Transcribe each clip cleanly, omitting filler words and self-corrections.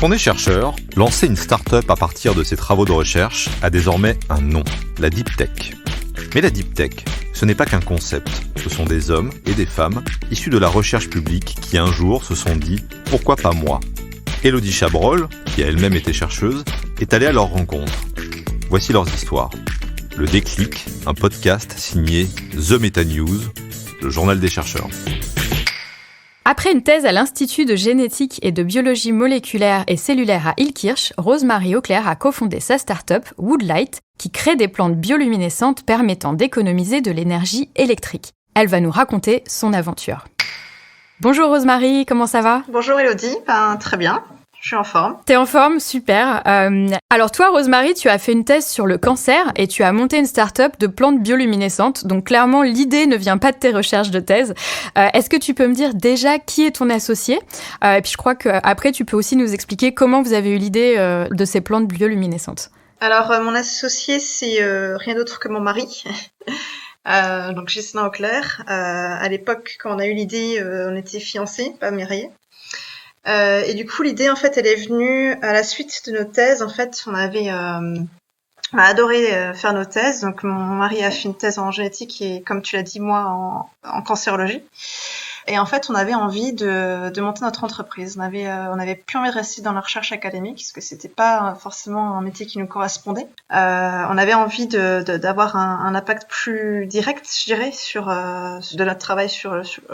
on est chercheur, lancer une start-up à partir de ses travaux de recherche a désormais un nom, la Deep Tech. Mais la Deep Tech, ce n'est pas qu'un concept, ce sont des hommes et des femmes issus de la recherche publique qui un jour se sont dit « pourquoi pas moi ?» Élodie Chabrol, qui a elle-même été chercheuse, est allée à leur rencontre. Voici leurs histoires. Le déclic, un podcast signé The Meta News, le journal des chercheurs. Après une thèse à l'Institut de génétique et de biologie moléculaire et cellulaire à Illkirch, Rose-Marie Auclair a cofondé sa start-up Woodlight, qui crée des plantes bioluminescentes permettant d'économiser de l'énergie électrique. Elle va nous raconter son aventure. Bonjour Rose-Marie, comment ça va ? Bonjour Élodie, très bien. Je suis en forme. T'es en forme, super. Alors toi, Rose-Marie, tu as fait une thèse sur le cancer et tu as monté une start-up de plantes bioluminescentes. Donc clairement, l'idée ne vient pas de tes recherches de thèse. Est-ce que tu peux me dire déjà qui est ton associé ? Et puis je crois qu'après, tu peux aussi nous expliquer comment vous avez eu l'idée de ces plantes bioluminescentes. Alors mon associé, c'est rien d'autre que mon mari. Donc Ghislain Auclair. À l'époque, quand on a eu l'idée, on était fiancés, pas mariés. Et du coup, l'idée, en fait, elle est venue à la suite de nos thèses. En fait, on a adoré faire nos thèses. Donc, mon mari a fait une thèse en génétique et, comme tu l'as dit, moi, en cancérologie. Et en fait, on avait envie de monter notre entreprise. On avait plus envie de rester dans la recherche académique, parce que c'était pas forcément un métier qui nous correspondait. On avait envie d'avoir un impact plus direct, je dirais, de notre travail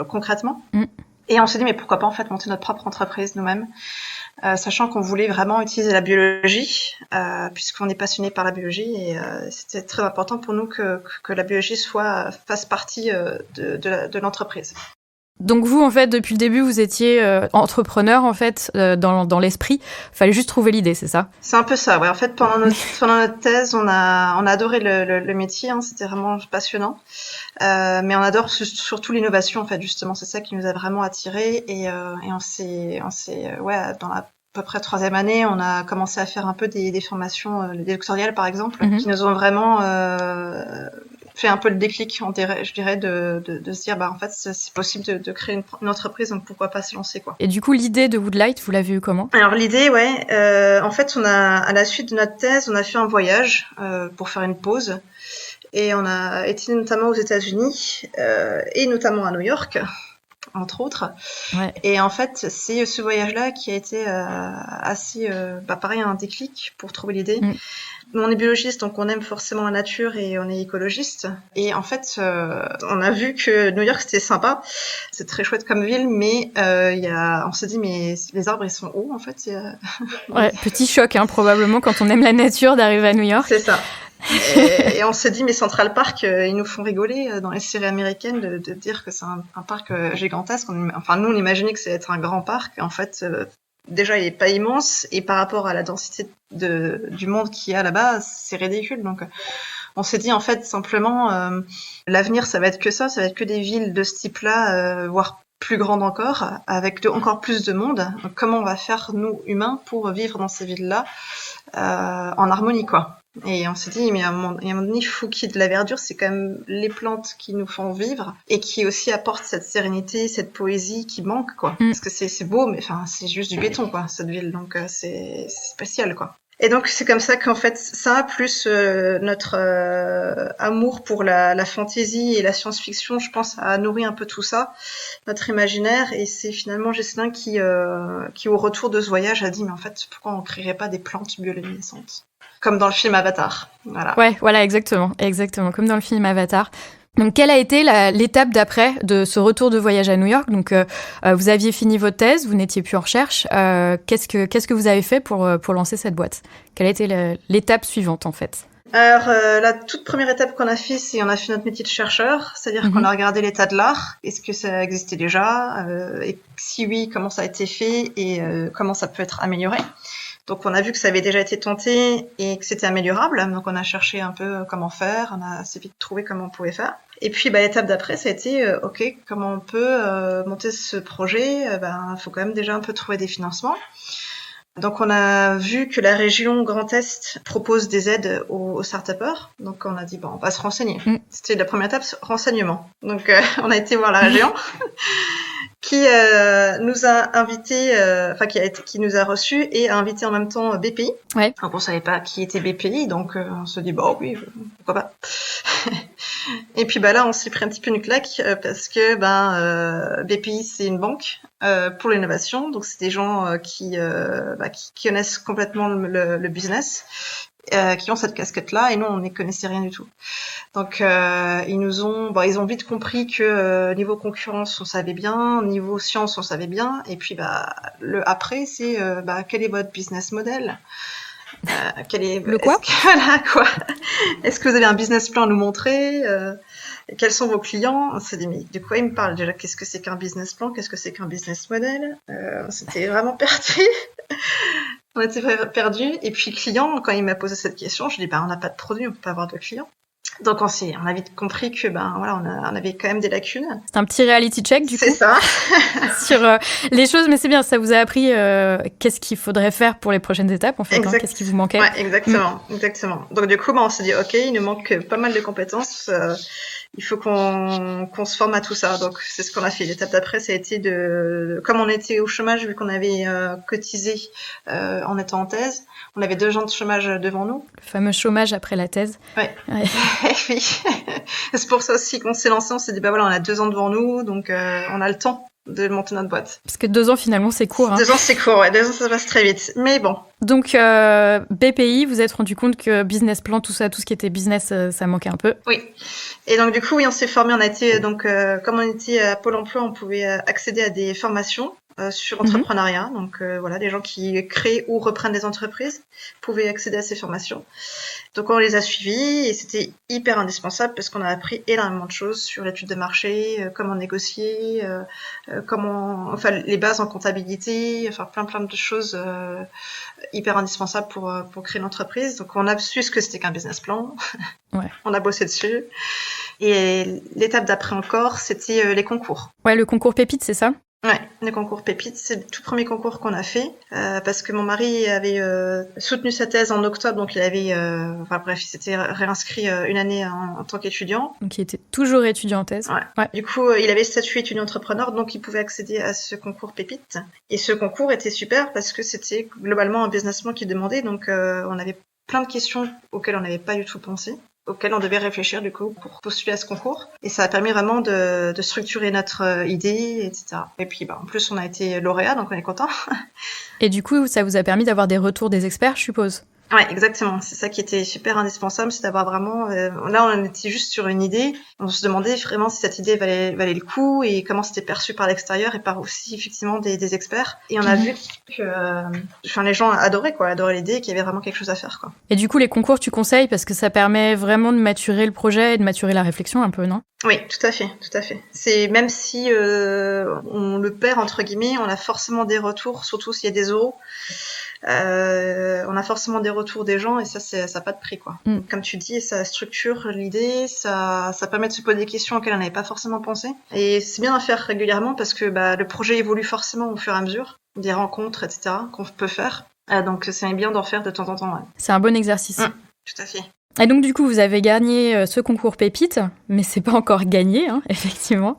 concrètement. Et on s'est dit, mais pourquoi pas en fait monter notre propre entreprise nous-mêmes, sachant qu'on voulait vraiment utiliser la biologie, puisqu'on est passionné par la biologie, et c'était très important pour nous que la biologie fasse partie de l'entreprise. Donc vous, en fait, depuis le début, vous étiez entrepreneur, en fait, dans l'esprit. Il fallait juste trouver l'idée, c'est ça ? C'est un peu ça, ouais. En fait, pendant notre thèse, on a adoré le métier, hein, c'était vraiment passionnant. Mais on adore surtout l'innovation, en fait, justement. C'est ça qui nous a vraiment attirés. Et on s'est, dans à peu près 3e année, on a commencé à faire un peu des formations, des doctorales, par exemple, qui nous ont vraiment fait un peu le déclic, je dirais, de se dire, en fait, c'est possible de créer une entreprise, donc pourquoi pas se lancer, quoi. Et du coup, l'idée de Woodlight, vous l'avez eu comment ? Alors l'idée, en fait, à la suite de notre thèse, on a fait un voyage pour faire une pause, et on a été notamment aux États-Unis et notamment à New York, entre autres. Ouais. Et en fait, c'est ce voyage-là qui a été assez, pareil, un déclic pour trouver l'idée. On est biologiste, donc on aime forcément la nature et on est écologiste. Et en fait, on a vu que New York, c'était sympa. C'est très chouette comme ville, mais on s'est dit, mais les arbres, ils sont hauts, en fait. Ouais, petit choc, hein, probablement, quand on aime la nature, d'arriver à New York. C'est ça. Et on s'est dit, mais Central Park, ils nous font rigoler dans les séries américaines de dire que c'est un parc gigantesque. Enfin, nous, on imaginait que ça allait être un grand parc. En fait, déjà, il est pas immense, et par rapport à la densité du monde qu'il y a là-bas, c'est ridicule. Donc, on s'est dit, en fait, simplement, l'avenir, ça va être que ça va être que des villes de ce type-là, voire plus grandes encore, avec encore plus de monde. Donc, comment on va faire, nous, humains, pour vivre dans ces villes-là en harmonie, quoi. Et on s'est dit, mais à un moment donné, il faut qu'il y ait de la verdure, c'est quand même les plantes qui nous font vivre et qui aussi apportent cette sérénité, cette poésie qui manque, quoi. Parce que c'est beau, mais enfin, c'est juste du béton, quoi, cette ville, donc c'est spécial, quoi. Et donc c'est comme ça qu'en fait, ça, plus notre amour pour la fantaisie et la science-fiction, je pense, a nourri un peu tout ça, notre imaginaire, et c'est finalement Ghislain qui au retour de ce voyage, a dit, mais en fait, pourquoi on créerait pas des plantes bioluminescentes ? Comme dans le film Avatar. Voilà. Ouais, voilà, exactement, comme dans le film Avatar. Donc, quelle a été l'étape d'après de ce retour de voyage à New York ? Donc, vous aviez fini votre thèse, vous n'étiez plus en recherche. Qu'est-ce que vous avez fait pour lancer cette boîte ? Quelle a été l'étape suivante, en fait ? Alors, la toute première étape qu'on a fait, c'est on a fait notre métier de chercheur, c'est-à-dire qu'on a regardé l'état de l'art. Est-ce que ça existait déjà ? Et si oui, comment ça a été fait et comment ça peut être amélioré ? Donc, on a vu que ça avait déjà été tenté et que c'était améliorable. Donc, on a cherché un peu comment faire. On a assez vite trouvé comment on pouvait faire. Et puis, l'étape d'après, ça a été, OK, comment on peut monter ce projet ? Faut quand même déjà un peu trouver des financements. Donc, on a vu que la région Grand Est propose des aides aux start-upers. Donc, on a dit, on va se renseigner. C'était la première étape, renseignement. Donc, on a été voir la région. qui nous a invités, qui nous a reçus et a invité en même temps BPI. Ouais. Donc on savait pas qui était BPI, donc on se dit bah oui, pourquoi pas. Et puis là on s'est pris un petit peu une claque parce que BPI c'est une banque pour l'innovation, donc c'est des gens qui connaissent complètement le business. Qui ont cette casquette-là, et nous, on n'y connaissait rien du tout. Donc, ils ont vite compris que niveau concurrence, on savait bien, niveau science, on savait bien, et puis le après, c'est quel est votre business model quel est le quoi voilà quoi. Est-ce que vous avez un business plan à nous montrer quels sont vos clients? On s'est dit mais de quoi ils me parlent déjà? Qu'est-ce que c'est qu'un business plan? Qu'est-ce que c'est qu'un business model? C'était vraiment perdu. On était perdus. Et puis, client, quand il m'a posé cette question, je lui ai dit, on n'a pas de produit, on peut pas avoir de clients. Donc, on a vite compris que, on avait quand même des lacunes. C'est un petit reality check, du coup. C'est ça. Sur les choses, mais c'est bien, ça vous a appris qu'est-ce qu'il faudrait faire pour les prochaines étapes, en fait, hein, qu'est-ce qui vous manquait. Ouais, exactement. Donc, du coup, on s'est dit, OK, il nous manque pas mal de compétences. Il faut qu'on se forme à tout ça. Donc, c'est ce qu'on a fait. L'étape d'après, ça a été comme on était au chômage, vu qu'on avait cotisé en étant en thèse, on avait 2 ans de chômage devant nous. Le fameux chômage après la thèse. Ouais. Oui. C'est pour ça aussi qu'on s'est lancé. On s'est dit, on a 2 ans devant nous, donc on a le temps de monter notre boîte. Parce que 2 ans, finalement, c'est court. 2 ans, c'est court, ouais. 2 ans, ça passe très vite. Mais bon. Donc, BPI, vous êtes rendu compte que business plan, tout ce qui était business, ça manquait un peu. Oui. Et donc, du coup, on s'est formé. On a été, comme on était à Pôle emploi, on pouvait accéder à des formations sur entrepreneuriat. Donc, des gens qui créent ou reprennent des entreprises pouvaient accéder à ces formations. Donc, on les a suivis et c'était hyper indispensable parce qu'on a appris énormément de choses sur l'étude de marché, comment négocier, les bases en comptabilité, plein de choses hyper indispensables pour créer une entreprise. Donc, on a su ce que c'était qu'un business plan. Ouais. On a bossé dessus. Et l'étape d'après encore, c'était les concours. Ouais, le concours Pépite, c'est ça? Ouais, le concours Pépite, c'est le tout premier concours qu'on a fait, parce que mon mari avait soutenu sa thèse en octobre, donc il avait, il s'était réinscrit une année en tant qu'étudiant. Donc il était toujours étudiant en thèse. Ouais. Du coup, il avait statut étudiant entrepreneur, donc il pouvait accéder à ce concours Pépite. Et ce concours était super parce que c'était globalement un business plan qui demandait, donc on avait plein de questions auxquelles on n'avait pas du tout pensé, auxquelles on devait réfléchir du coup pour postuler à ce concours. Et ça a permis vraiment de structurer notre idée, etc. Et puis en plus on a été lauréat, donc on est content. Et du coup ça vous a permis d'avoir des retours des experts, je suppose? Ouais, exactement. C'est ça qui était super indispensable, c'est d'avoir vraiment... là, on était juste sur une idée. On se demandait vraiment si cette idée valait le coup et comment c'était perçu par l'extérieur et par aussi, effectivement, des experts. Et on a vu que les gens adoraient l'idée et qu'il y avait vraiment quelque chose à faire, quoi. Et du coup, les concours, tu conseilles parce que ça permet vraiment de maturer le projet et de maturer la réflexion un peu, non? Oui, tout à fait. C'est même si on le perd, entre guillemets, on a forcément des retours, surtout s'il y a des euros. On a forcément des retours des gens et ça n'a pas de prix, quoi. Comme tu dis, ça structure l'idée, ça permet de se poser des questions auxquelles on n'avait pas forcément pensé. Et c'est bien à faire régulièrement parce que le projet évolue forcément au fur et à mesure, des rencontres, etc. qu'on peut faire. Donc c'est bien d'en faire de temps en temps. Ouais. C'est un bon exercice. Tout à fait. Et donc du coup, vous avez gagné ce concours Pépite, mais c'est pas encore gagné, hein, effectivement.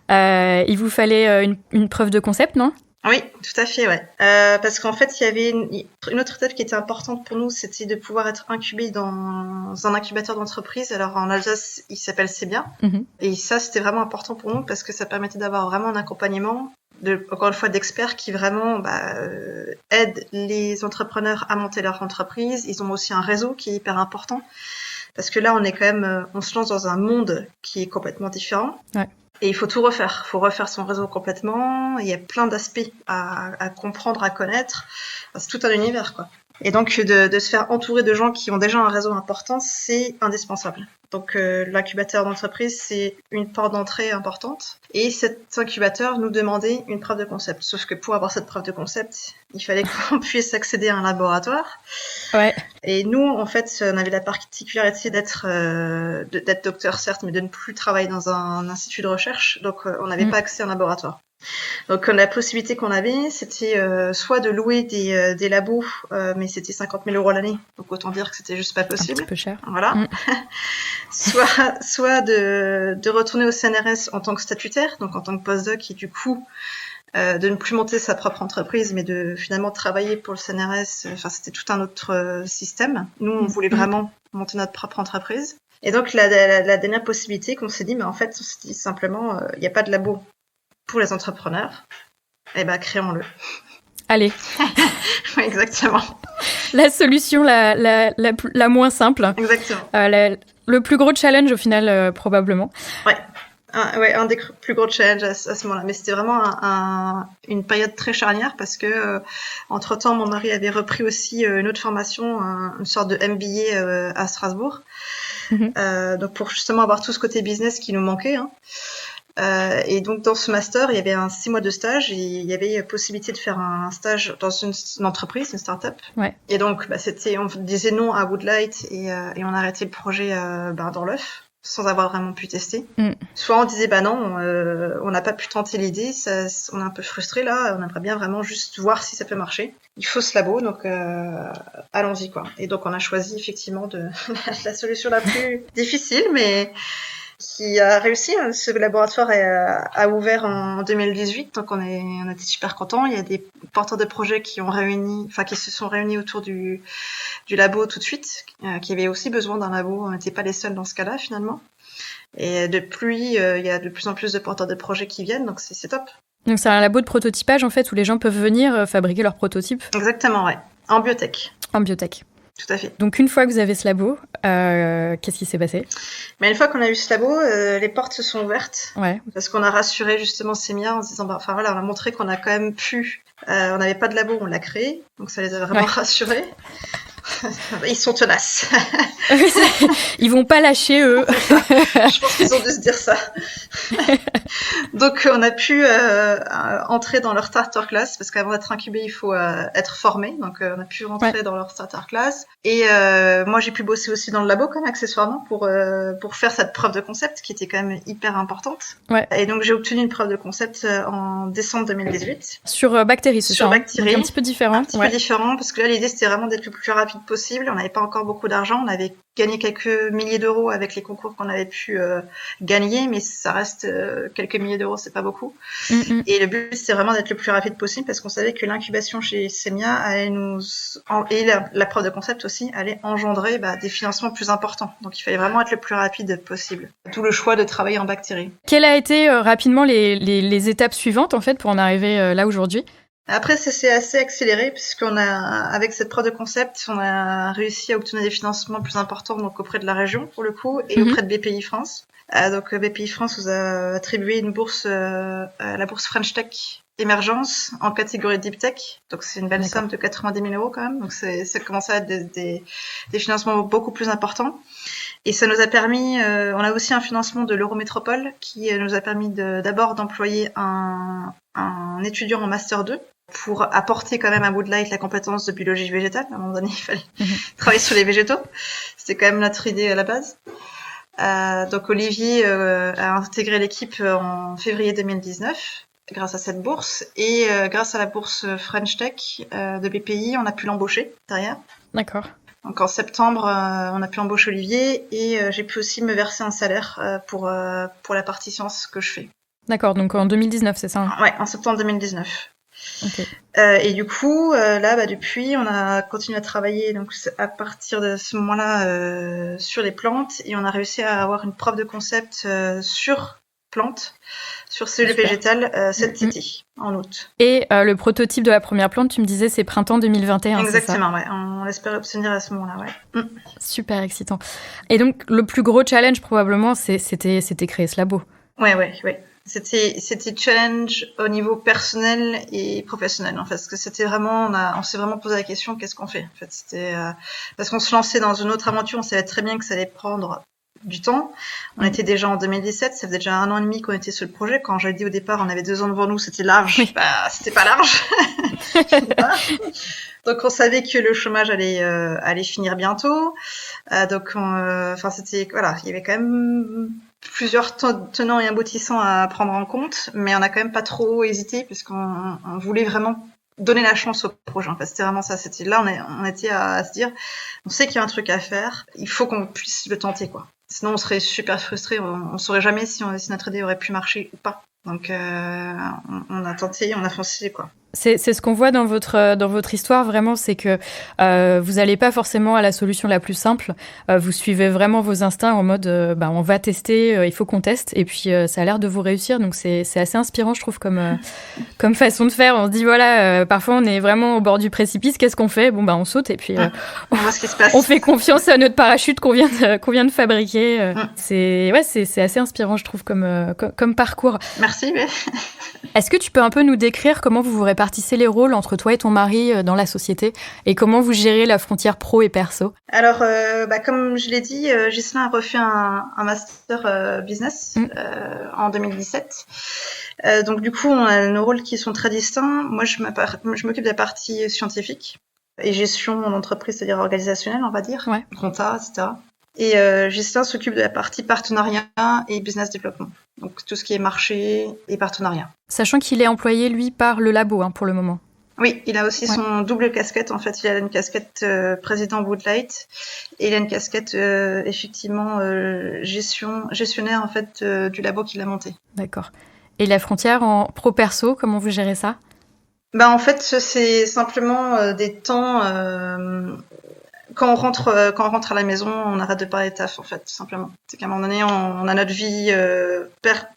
Il vous fallait une preuve de concept, non ? Oui, tout à fait, ouais. Parce qu'en fait, il y avait une autre étape qui était importante pour nous, c'était de pouvoir être incubé dans un incubateur d'entreprise. Alors en Alsace, il s'appelle Sebia. Et ça, c'était vraiment important pour nous parce que ça permettait d'avoir vraiment un accompagnement, encore une fois, d'experts qui vraiment aident les entrepreneurs à monter leur entreprise. Ils ont aussi un réseau qui est hyper important parce que là, on se lance dans un monde qui est complètement différent. Ouais. Et il faut tout refaire. Il faut refaire son réseau complètement. Il y a plein d'aspects à comprendre, à connaître. C'est tout un univers, quoi. Et donc, de se faire entourer de gens qui ont déjà un réseau important, c'est indispensable. Donc, l'incubateur d'entreprise, c'est une porte d'entrée importante. Et cet incubateur nous demandait une preuve de concept. Sauf que pour avoir cette preuve de concept, il fallait qu'on puisse accéder à un laboratoire. Ouais. Et nous, en fait, on avait la particularité d'être docteur, certes, mais de ne plus travailler dans un institut de recherche. Donc, on n'avait pas accès à un laboratoire. Donc la possibilité qu'on avait, c'était soit de louer des labos, mais c'était 50 000 € l'année, donc autant dire que c'était juste pas Un possible. petit peu cher. Voilà. Soit de retourner au CNRS en tant que statutaire, donc en tant que postdoc, et du coup de ne plus monter sa propre entreprise, mais de finalement travailler pour le CNRS. Enfin, c'était tout un autre système. Nous, on voulait vraiment monter notre propre entreprise. Et donc la dernière possibilité qu'on s'est dit, mais en fait, on s'est dit simplement, il n'y a pas de labo pour les entrepreneurs. Eh ben, créons-le. Allez. Oui, exactement. La solution la moins simple. Exactement. Le plus gros challenge au final, probablement. Ouais. Un des plus gros challenges à ce moment-là. Mais c'était vraiment une période très charnière parce que, entre-temps, mon mari avait repris aussi une autre formation, une sorte de MBA à Strasbourg. Donc pour justement avoir tout ce côté business qui nous manquait. Et donc dans ce master, il y avait 6 mois de stage et il y avait possibilité de faire un stage dans une entreprise, une start-up. Ouais. Et donc on disait non à Woodlight et on a arrêté le projet dans l'œuf, sans avoir vraiment pu tester. Soit on disait non, on n'a pas pu tenter l'idée, on est un peu frustré là, on aimerait bien vraiment juste voir si ça peut marcher. Il faut ce labo, donc allons-y quoi. Et donc on a choisi effectivement la solution la plus difficile, mais qui a réussi. Ce laboratoire a ouvert en 2018, donc on était super contents. Il y a des porteurs de projets qui se sont réunis autour du labo tout de suite, qui avaient aussi besoin d'un labo. On n'était pas les seuls dans ce cas-là finalement. Et depuis, il y a de plus en plus de porteurs de projets qui viennent, donc c'est top. Donc c'est un labo de prototypage en fait où les gens peuvent venir fabriquer leurs prototypes. Exactement, ouais. En biotech. En biotech. Tout à fait. Donc une fois que vous avez ce labo, qu'est-ce qui s'est passé ? Mais une fois qu'on a eu ce labo, les portes se sont ouvertes. Ouais. Parce qu'on a rassuré justement Semia en se disant, on a montré qu'on a quand même pu. On n'avait pas de labo, on l'a créé, donc ça les a vraiment rassurés. Ils sont tenaces. Ils vont pas lâcher eux. Je pense qu'ils ont dû se dire ça. Donc on a pu entrer dans leur starter class parce qu'avant d'être incubé il faut être formé. Donc on a pu rentrer dans leur starter class. Et moi j'ai pu bosser aussi dans le labo comme accessoirement pour faire cette preuve de concept qui était quand même hyper importante. Ouais. Et donc j'ai obtenu une preuve de concept en décembre 2018. Sur Bacterie, c'est sur ça. Bacterie. Donc un petit peu différent. Un petit peu différent parce que là l'idée c'était vraiment d'être le plus rapide possible. On n'avait pas encore beaucoup d'argent. On avait gagné quelques milliers d'euros avec les concours qu'on avait pu gagner, mais ça reste quelques milliers d'euros, c'est pas beaucoup. Et le but, c'est vraiment d'être le plus rapide possible parce qu'on savait que l'incubation chez Semia allait et la preuve de concept aussi allait engendrer des financements plus importants. Donc il fallait vraiment être le plus rapide possible. D'où le choix de travailler en bactérie. Quelles a été rapidement les étapes suivantes en fait pour en arriver là aujourd'hui ? Après, ça s'est assez accéléré puisqu'on avec cette preuve de concept, on a réussi à obtenir des financements plus importants donc auprès de la région pour le coup et auprès de BPI France. Donc BPI France nous a attribué une bourse, la bourse French Tech Émergence en catégorie Deep Tech. Donc c'est une belle somme de 90 000 € quand même. Donc ça commence à être des financements beaucoup plus importants. Et ça nous a permis, on a aussi un financement de l'Eurométropole qui nous a permis d'abord d'employer un étudiant en Master 2 pour apporter quand même à Woodlight la compétence de biologie végétale. À un moment donné, il fallait travailler sur les végétaux. C'était quand même notre idée à la base. Donc Olivier a intégré l'équipe en février 2019 grâce à cette bourse. Et grâce à la bourse French Tech de BPI, on a pu l'embaucher derrière. D'accord. Donc en septembre, on a pu embaucher Olivier et j'ai pu aussi me verser un salaire pour la partie sciences que je fais. D'accord, donc en 2019, c'est ça hein ? Ouais, en septembre 2019. Okay. Et du coup, là, depuis, on a continué à travailler donc à partir de ce moment-là sur les plantes et on a réussi à avoir une preuve de concept sur plantes, sur cellules végétales cet été, en août. Et le prototype de la première plante, tu me disais, c'est printemps 2021, exactement, c'est ça ? Ouais. On espère obtenir à ce moment-là, ouais. Super excitant. Et donc, le plus gros challenge, probablement, c'était créer ce labo. Ouais. C'était challenge au niveau personnel et professionnel, en fait, parce que c'était vraiment, on s'est vraiment posé la question, qu'est-ce qu'on fait ? En fait, c'était parce qu'on se lançait dans une autre aventure, on savait très bien que ça allait prendre du temps. On était déjà en 2017, ça faisait déjà 1 an et demi qu'on était sur le projet. Quand j'avais dit au départ, on avait 2 ans devant nous, c'était large. Oui. C'était pas large. Donc on savait que le chômage allait finir bientôt. Donc c'était il y avait quand même plusieurs tenants et aboutissants à prendre en compte, mais on a quand même pas trop hésité parce qu'on voulait vraiment donner la chance au projet. En fait, c'était vraiment ça. On était à se dire, on sait qu'il y a un truc à faire, il faut qu'on puisse le tenter, quoi. Sinon, on serait super frustrés. On saurait jamais si notre idée aurait pu marcher ou pas. Donc, on a tenté, on a foncé, quoi. C'est ce qu'on voit dans votre histoire, vraiment, c'est que vous n'allez pas forcément à la solution la plus simple. Vous suivez vraiment vos instincts en mode on va tester, il faut qu'on teste, et puis ça a l'air de vous réussir. Donc c'est assez inspirant, je trouve, comme façon de faire. On se dit voilà, parfois on est vraiment au bord du précipice, qu'est-ce qu'on fait ? Bon on saute et puis on voit ce qui se passe. On fait confiance à notre parachute qu'on vient de fabriquer. C'est assez inspirant, je trouve, comme parcours. Merci. Mais... Est-ce que tu peux un peu nous décrire comment vous répartissez les rôles entre toi et ton mari dans la société et comment vous gérez la frontière pro et perso ? Alors, comme je l'ai dit, Ghislain a refait un master business en 2017. Donc du coup, on a nos rôles qui sont très distincts. Moi, je m'occupe de la partie scientifique et gestion en entreprise, c'est-à-dire organisationnelle, on va dire, compta, etc. Et Ghislain s'occupe de la partie partenariat et business développement. Donc tout ce qui est marché et partenariat. Sachant qu'il est employé, lui, par le labo pour le moment. Oui, il a aussi son double casquette. En fait, il a une casquette président Woodlight et il a une casquette effectivement gestionnaire en fait du labo qu'il a monté. D'accord. Et la frontière en pro-perso, comment vous gérez ça ? En fait, c'est simplement des temps... Quand on rentre à la maison, on arrête de parler de taf, en fait, tout simplement. C'est qu'à un moment donné, on a notre vie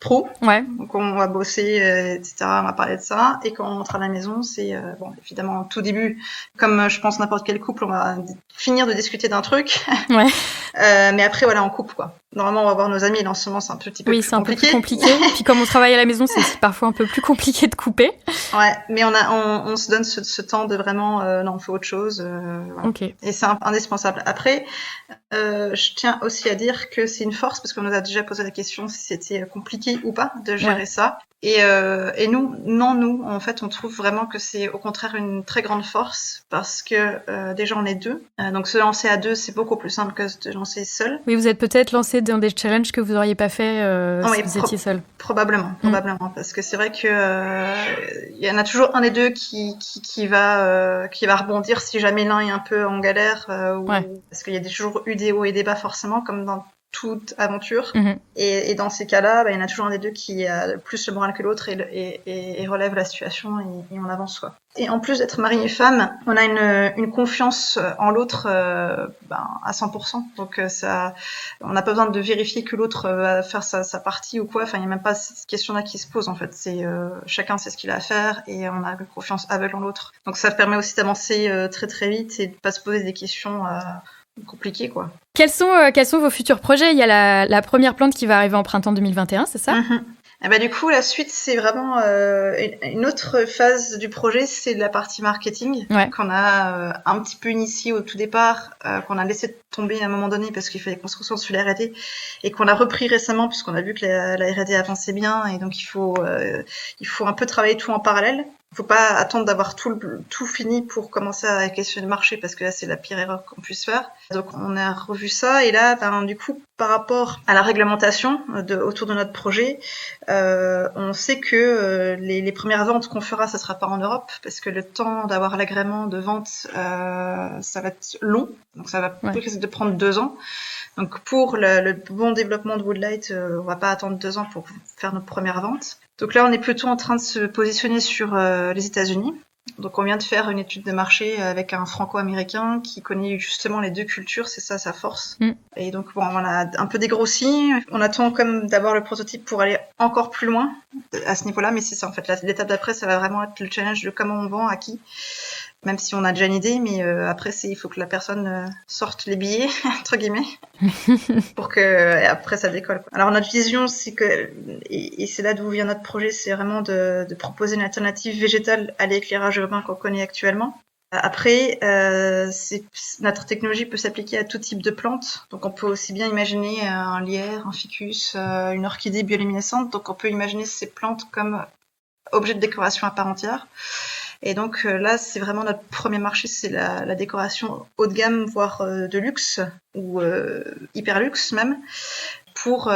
pro. Ouais. Donc, on va bosser, etc. On va parler de ça. Et quand on rentre à la maison, c'est, évidemment, au tout début, comme je pense n'importe quel couple, on va finir de discuter d'un truc. Ouais. Mais après, voilà, on coupe, quoi. Normalement, on va voir nos amis. Là, en ce moment, c'est un petit peu plus compliqué. Oui, c'est un peu plus compliqué. Puis, comme on travaille à la maison, c'est parfois un peu plus compliqué de couper. Ouais. Mais on se donne ce temps de vraiment, non, on fait autre chose. Voilà. Ok. Et c'est indispensable. Après, je tiens aussi à dire que c'est une force parce qu'on nous a déjà posé la question si c'était compliqué ou pas de gérer ça. Et nous, en fait, on trouve vraiment que c'est au contraire une très grande force parce que déjà on est deux. Donc se lancer à deux, c'est beaucoup plus simple que se lancer seul. Oui, vous êtes peut-être lancé dans des challenges que vous n'auriez pas fait si vous étiez seul. Probablement, parce que c'est vrai que il y en a toujours un des deux qui va rebondir si jamais l'un est un peu en galère parce qu'il y a toujours eu des hauts et des bas forcément comme dans toute aventure. Et dans ces cas-là, il y en a toujours un des deux qui a plus le moral que l'autre et relève la situation et on avance, quoi. Et en plus d'être mari et femme, on a une confiance en l'autre à 100%. Donc ça, on n'a pas besoin de vérifier que l'autre va faire sa partie ou quoi. Enfin, il n'y a même pas cette question-là qui se pose en fait. C'est chacun sait ce qu'il a à faire et on a une confiance aveugle en l'autre. Donc ça permet aussi d'avancer très très vite et de pas se poser des questions compliqué, quoi. Quels sont vos futurs projets ? Il y a la première plante qui va arriver en printemps 2021, c'est ça ? Du coup, la suite, c'est vraiment une autre phase du projet, c'est la partie marketing qu'on a un petit peu initiée au tout départ, qu'on a laissé tomber à un moment donné parce qu'il fallait qu'on se concentre sur la R&D et qu'on a repris récemment puisqu'on a vu que la R&D avançait bien et donc il faut un peu travailler tout en parallèle. Il faut pas attendre d'avoir tout fini pour commencer à questionner le marché parce que là c'est la pire erreur qu'on puisse faire. Donc on a revu ça et là du coup par rapport à la réglementation autour de notre projet, on sait que les premières ventes qu'on fera ça sera pas en Europe parce que le temps d'avoir l'agrément de vente ça va être long, donc ça va risquer de prendre 2 ans. Donc pour le bon développement de Woodlight, on va pas attendre 2 ans pour faire notre première vente. Donc là, on est plutôt en train de se positionner sur les États-Unis. Donc on vient de faire une étude de marché avec un franco-américain qui connaît justement les deux cultures, c'est ça sa force. Et donc on a un peu dégrossi. On attend comme d'avoir le prototype pour aller encore plus loin à ce niveau-là, mais c'est ça en fait. L'étape d'après, ça va vraiment être le challenge de comment on vend, à qui. Même si on a déjà une idée, mais après il faut que la personne sorte les billets entre guillemets pour que après ça décolle, quoi. Alors notre vision, c'est que et c'est là d'où vient notre projet, c'est vraiment de proposer une alternative végétale à l'éclairage urbain qu'on connaît actuellement. Après, notre technologie peut s'appliquer à tout type de plantes. Donc on peut aussi bien imaginer un lierre, un ficus, une orchidée bioluminescente. Donc on peut imaginer ces plantes comme objet de décoration à part entière. Et donc là, c'est vraiment notre premier marché, c'est la décoration haut de gamme, voire de luxe, ou hyper luxe même, pour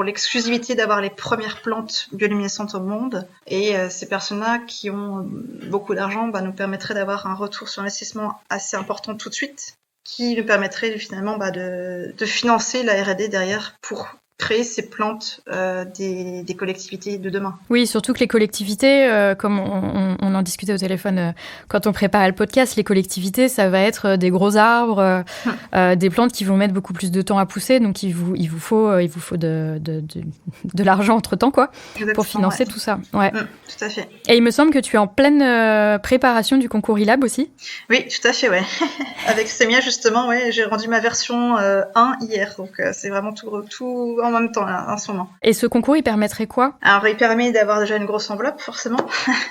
l'exclusivité d'avoir les premières plantes bioluminescentes au monde. Et ces personnes-là qui ont beaucoup d'argent nous permettraient d'avoir un retour sur investissement assez important tout de suite, qui nous permettrait finalement de financer la R&D derrière pour créer ces plantes des collectivités de demain. Oui, surtout que les collectivités, comme on en discutait au téléphone quand on préparait le podcast, les collectivités, ça va être des gros arbres, des plantes qui vont mettre beaucoup plus de temps à pousser, donc il vous faut de l'argent entre-temps, quoi, pour financer tout ça. Ouais. Tout à fait. Et il me semble que tu es en pleine préparation du concours ILAB aussi. Oui, tout à fait, ouais. Avec Semia, justement, ouais, j'ai rendu ma version 1 hier, donc c'est vraiment tout en même temps là, en ce moment. Et ce concours, il permettrait quoi ? Alors, il permet d'avoir déjà une grosse enveloppe, forcément.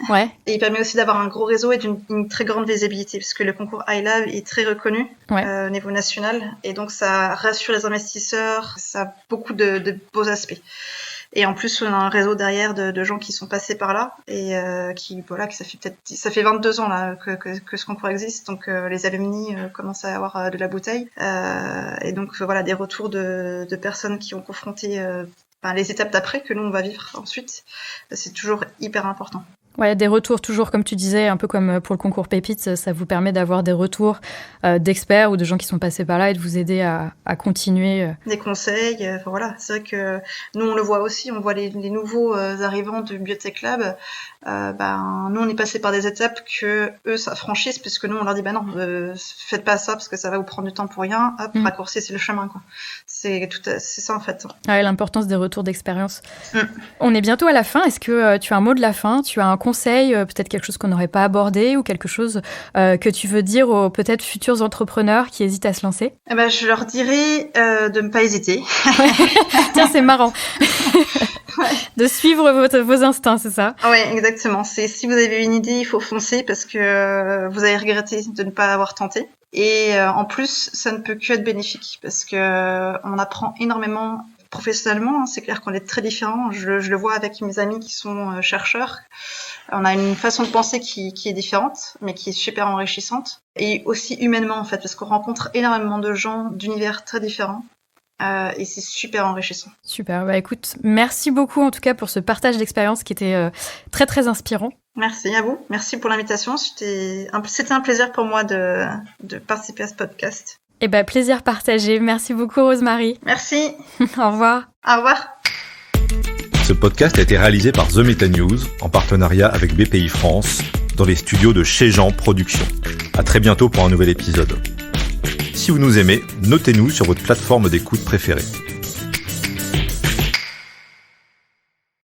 Ouais. Et il permet aussi d'avoir un gros réseau et une très grande visibilité, parce que le concours iLab est très reconnu au niveau national, et donc ça rassure les investisseurs, ça a beaucoup de beaux aspects. Et en plus, on a un réseau derrière de gens qui sont passés par là et ça fait 22 ans là que ce concours existe, donc les alumni commencent à avoir de la bouteille et donc des retours de personnes qui ont confronté les étapes d'après que nous on va vivre ensuite. C'est toujours hyper important. Ouais, des retours toujours, comme tu disais, un peu comme pour le concours Pépites, ça vous permet d'avoir des retours d'experts ou de gens qui sont passés par là et de vous aider à continuer. Des conseils, c'est vrai que nous on le voit aussi, on voit les nouveaux arrivants du Biotech Lab, nous on est passé par des étapes que eux ça franchissent, parce que nous on leur dit non, faites pas ça parce que ça va vous prendre du temps pour rien, raccourcissez le chemin, quoi. C'est ça en fait. Ouais, l'importance des retours d'expérience. On est bientôt à la fin, est-ce que tu as un mot de la fin, tu as un conseil, peut-être quelque chose qu'on n'aurait pas abordé ou quelque chose que tu veux dire aux peut-être futurs entrepreneurs qui hésitent à se lancer ? Je leur dirais de ne pas hésiter. Tiens, c'est marrant. De suivre vos instincts, c'est ça ? Oui, exactement. Si vous avez une idée, il faut foncer parce que vous allez regretter de ne pas avoir tenté. Et en plus, ça ne peut que être bénéfique parce que on apprend énormément professionnellement. C'est clair qu'on est très différents. Je le vois avec mes amis qui sont chercheurs. On a une façon de penser qui est différente, mais qui est super enrichissante. Et aussi humainement, en fait, parce qu'on rencontre énormément de gens d'univers très différents. Et c'est super enrichissant. Super. Écoute, merci beaucoup en tout cas pour ce partage d'expérience qui était très très inspirant. Merci à vous. Merci pour l'invitation. C'était un plaisir pour moi de participer à ce podcast. Plaisir partagé. Merci beaucoup, Rosemarie. Merci. Au revoir. Au revoir. Ce podcast a été réalisé par The Meta News en partenariat avec BPI France dans les studios de Chez Jean Productions. À très bientôt pour un nouvel épisode. Si vous nous aimez, notez-nous sur votre plateforme d'écoute préférée.